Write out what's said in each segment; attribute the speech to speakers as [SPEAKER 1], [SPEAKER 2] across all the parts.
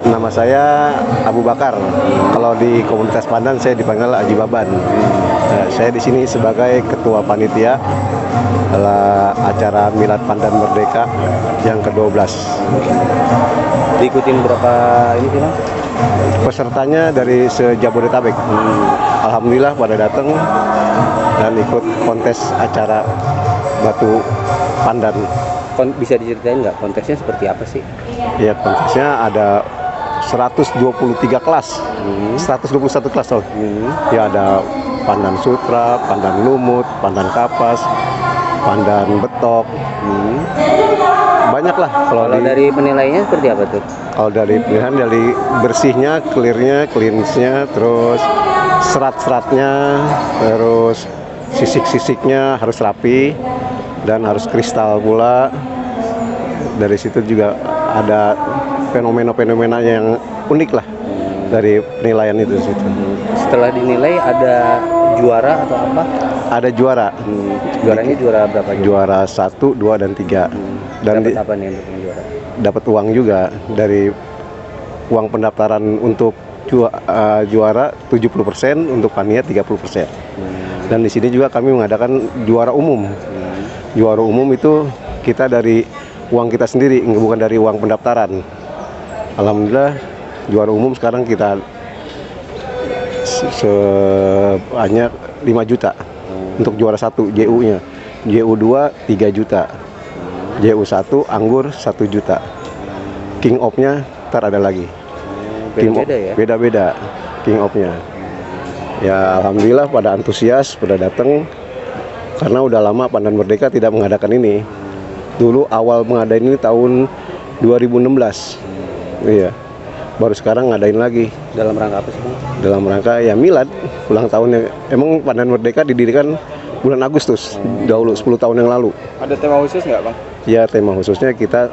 [SPEAKER 1] Nama saya Abu Bakar. Kalau di komunitas Pandan saya dipanggil Aji Baban. Saya di sini sebagai ketua panitia dalam acara Milad Pandan Merdeka yang ke-12.
[SPEAKER 2] Diikutin berapa ini sih, Bang?
[SPEAKER 1] Pesertanya dari se-Jabodetabek. Alhamdulillah pada datang dan ikut kontes acara batu pandan.
[SPEAKER 2] Bisa diceritain nggak kontesnya seperti apa sih?
[SPEAKER 1] Ya, kontesnya ada 123 kelas, 121 kelas loh. Ya, ada pandan sutra, pandan lumut, pandan kapas, pandan betok. Banyak lah. Kalau
[SPEAKER 2] dari penilaiannya seperti apa tuh?
[SPEAKER 1] Kalau dari pilihan dari bersihnya, clearnya, cleansnya, terus serat-seratnya, terus sisik-sisiknya harus rapi dan harus kristal pula. Dari situ juga ada fenomena-fenomena yang unik lah dari penilaian itu.
[SPEAKER 2] Setelah dinilai ada juara atau apa?
[SPEAKER 1] Ada juara.
[SPEAKER 2] Juaranya juara berapa?
[SPEAKER 1] Juara 1, 2, dan 3. Dan
[SPEAKER 2] dapat apa nih untuk yang juara?
[SPEAKER 1] Dapat uang juga dari uang pendaftaran untuk juara 70%, untuk panitia 30%. Dan di sini juga kami mengadakan juara umum. Juara umum itu kita dari uang kita sendiri, bukan dari uang pendaftaran. Alhamdulillah juara umum sekarang kita sebanyak 5 juta untuk juara 1 JU-nya. JU 2 3 juta. JU 1 anggur 1 juta. King of-nya ntar ada lagi.
[SPEAKER 2] Beda-beda ya?
[SPEAKER 1] Beda-beda King of-nya. Ya alhamdulillah pada antusias, pada datang karena udah lama Pandan Merdeka tidak mengadakan ini. Dulu awal mengadain ini tahun 2016. Iya. Baru sekarang ngadain lagi.
[SPEAKER 2] Dalam rangka apa sih, Bang?
[SPEAKER 1] Dalam rangka ya milad, ulang tahunnya. Emang Pandan Merdeka didirikan bulan Agustus, dahulu 10 tahun yang lalu.
[SPEAKER 2] Ada tema khusus nggak, Bang?
[SPEAKER 1] Ya, tema khususnya kita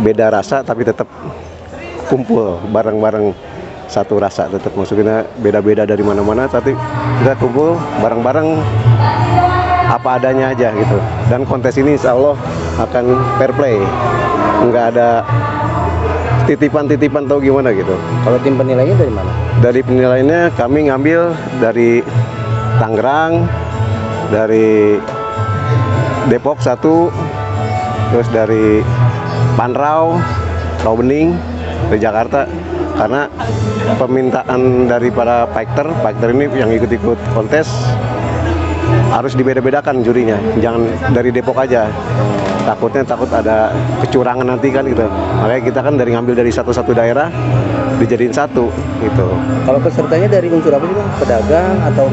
[SPEAKER 1] beda rasa tapi tetap kumpul bareng-bareng, satu rasa tetap, maksudnya beda-beda dari mana-mana tapi kita kumpul bareng-bareng apa adanya aja gitu. Dan kontes ini insya Allah akan fair play, nggak ada titipan-titipan atau gimana gitu.
[SPEAKER 2] Kalau tim penilainya dari mana?
[SPEAKER 1] Dari penilaiannya kami ngambil dari Tangerang, dari Depok 1, terus dari Panrau, Rawabening, dari Jakarta. Karena permintaan dari para fighter ini yang ikut-ikut kontes harus dibeda-bedakan jurinya, jangan dari Depok aja. Takut ada kecurangan nanti kan gitu. Makanya kita kan ngambil dari satu-satu daerah dijadiin satu gitu.
[SPEAKER 2] Kalau pesertanya dari unsur apa sih, Bang? Pedagang atau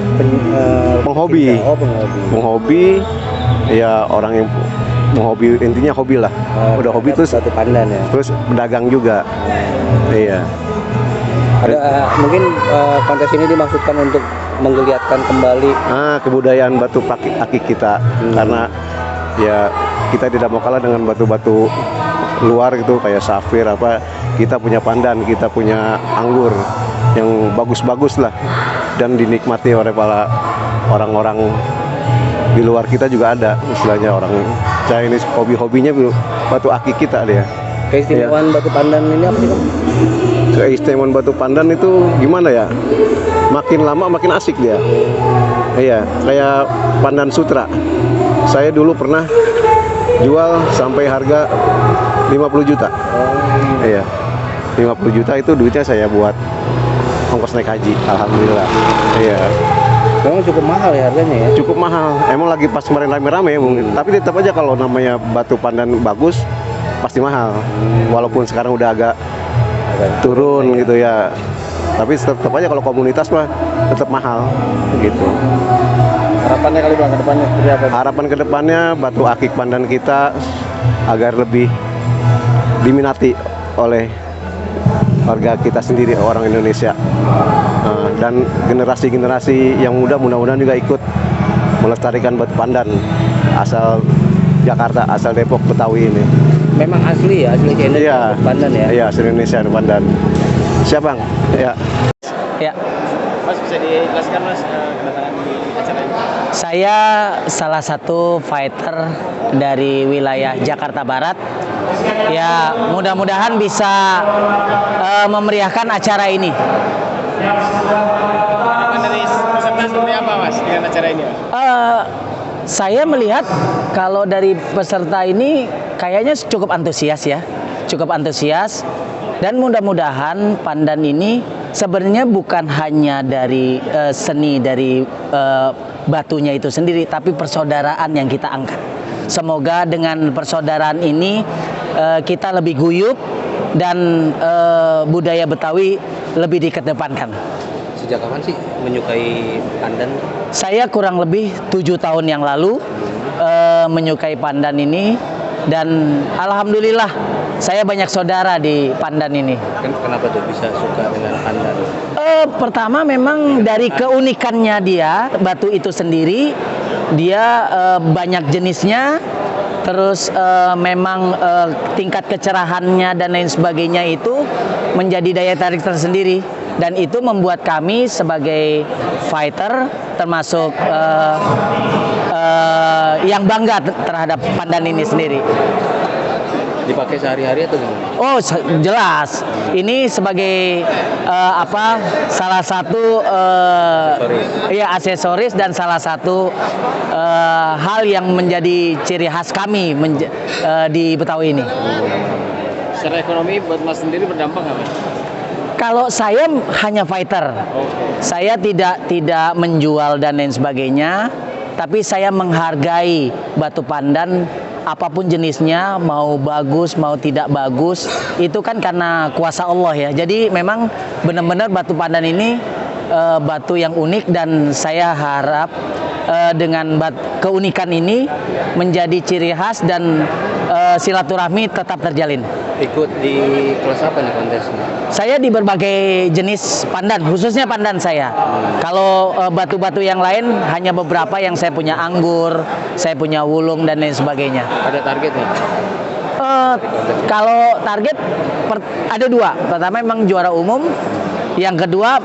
[SPEAKER 1] penghobi?
[SPEAKER 2] Oh, penghobi.
[SPEAKER 1] Penghobi, ya orang yang penghobi, intinya hobi lah. Udah hobi terus
[SPEAKER 2] satu pandan ya.
[SPEAKER 1] Terus pedagang juga. Iya.
[SPEAKER 2] Ada mungkin kontes ini dimaksudkan untuk menggeliatkan kembali
[SPEAKER 1] kebudayaan batu akik kita. Karena ya kita tidak mau kalah dengan batu-batu luar gitu kayak safir apa. Kita punya pandan, kita punya anggur yang bagus-bagus lah dan dinikmati oleh para orang-orang di luar kita juga ada, istilahnya orang Chinese, hobi-hobinya batu akik kita dia.
[SPEAKER 2] Keistimewaan batu pandan ini apa sih, Bang?
[SPEAKER 1] Keistimewaan batu pandan itu gimana ya? Makin lama makin asik dia. Iya, kayak pandan sutra. Saya dulu pernah jual sampai harga 50 juta. Iya. 50 juta itu duitnya saya buat ongkos naik haji. Alhamdulillah. Iya.
[SPEAKER 2] Memang cukup mahal ya harganya ya?
[SPEAKER 1] Cukup mahal. Emang lagi pas kemarin rame-rame mungkin. Tapi tetap aja kalau namanya batu pandan bagus pasti mahal. Walaupun sekarang udah agak turun gitu ya. Tapi tetap aja kalau komunitas mah tetap mahal gitu.
[SPEAKER 2] Harapannya kali, Bang, ke depannya seperti apa? Harapan
[SPEAKER 1] ke depannya batu akik pandan kita agar lebih diminati oleh warga kita sendiri, orang Indonesia. Dan generasi-generasi yang muda mudah-mudahan juga ikut melestarikan batu pandan asal Jakarta, asal Depok, Betawi ini.
[SPEAKER 2] Memang asli ya, asli Indonesia pandan ya?
[SPEAKER 1] Iya, asli Indonesia pandan. Siap, Bang? Ya.
[SPEAKER 2] Ya. Mas, bisa dijelaskan, Mas, kedatangan di acara ini?
[SPEAKER 3] Saya salah satu fighter dari wilayah Jakarta Barat. Ya, mudah-mudahan bisa memeriahkan acara ini.
[SPEAKER 4] Dari peserta seperti apa Mas dengan acara ini?
[SPEAKER 3] Saya melihat kalau dari peserta ini kayaknya cukup antusias ya, cukup antusias. Dan mudah-mudahan Pandan ini sebenarnya bukan hanya dari seni dari batunya itu sendiri, tapi persaudaraan yang kita angkat. Semoga dengan persaudaraan ini kita lebih guyup dan budaya Betawi lebih dikedepankan.
[SPEAKER 2] Sejak kapan sih menyukai pandan?
[SPEAKER 3] Saya kurang lebih 7 tahun yang lalu menyukai pandan ini, dan alhamdulillah saya banyak saudara di pandan ini.
[SPEAKER 2] Kenapa tuh bisa suka dengan pandan?
[SPEAKER 3] Pertama memang dari keunikannya dia, batu itu sendiri, dia banyak jenisnya, terus memang tingkat kecerahannya dan lain sebagainya itu menjadi daya tarik tersendiri. Dan itu membuat kami sebagai fighter termasuk yang bangga terhadap pandan ini sendiri.
[SPEAKER 2] Dipakai sehari-hari atau gimana?
[SPEAKER 3] Oh, jelas. Ini sebagai salah satu ya aksesoris dan salah satu hal yang menjadi ciri khas kami di Betawi ini.
[SPEAKER 4] Secara ekonomi buat Mas sendiri berdampak nggak Mas?
[SPEAKER 3] Kalau saya hanya fighter, saya tidak menjual dan lain sebagainya, tapi saya menghargai batu pandan apapun jenisnya, mau bagus mau tidak bagus, itu kan karena kuasa Allah ya. Jadi memang benar-benar batu pandan ini batu yang unik, dan saya harap dengan keunikan ini menjadi ciri khas dan silaturahmi tetap terjalin.
[SPEAKER 2] Ikut di kelas apa nih kontesnya?
[SPEAKER 3] Saya di berbagai jenis pandan, khususnya pandan saya. Kalau batu-batu yang lain hanya beberapa yang saya punya anggur, saya punya wulung dan lain sebagainya.
[SPEAKER 2] Ada target nih?
[SPEAKER 3] Kalau target ada 2. Pertama memang juara umum, yang kedua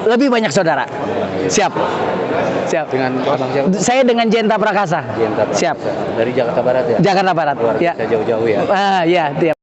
[SPEAKER 3] lebih banyak saudara. Siap.
[SPEAKER 2] Dengan abang siapa?
[SPEAKER 3] Saya dengan Jenta Prakasa.
[SPEAKER 2] Jenta Prakasa.
[SPEAKER 3] Siap.
[SPEAKER 2] Dari Jakarta Barat ya?
[SPEAKER 3] Jakarta Barat.
[SPEAKER 2] Luar
[SPEAKER 3] Ya.
[SPEAKER 2] biasa jauh-jauh ya?
[SPEAKER 3] Ya,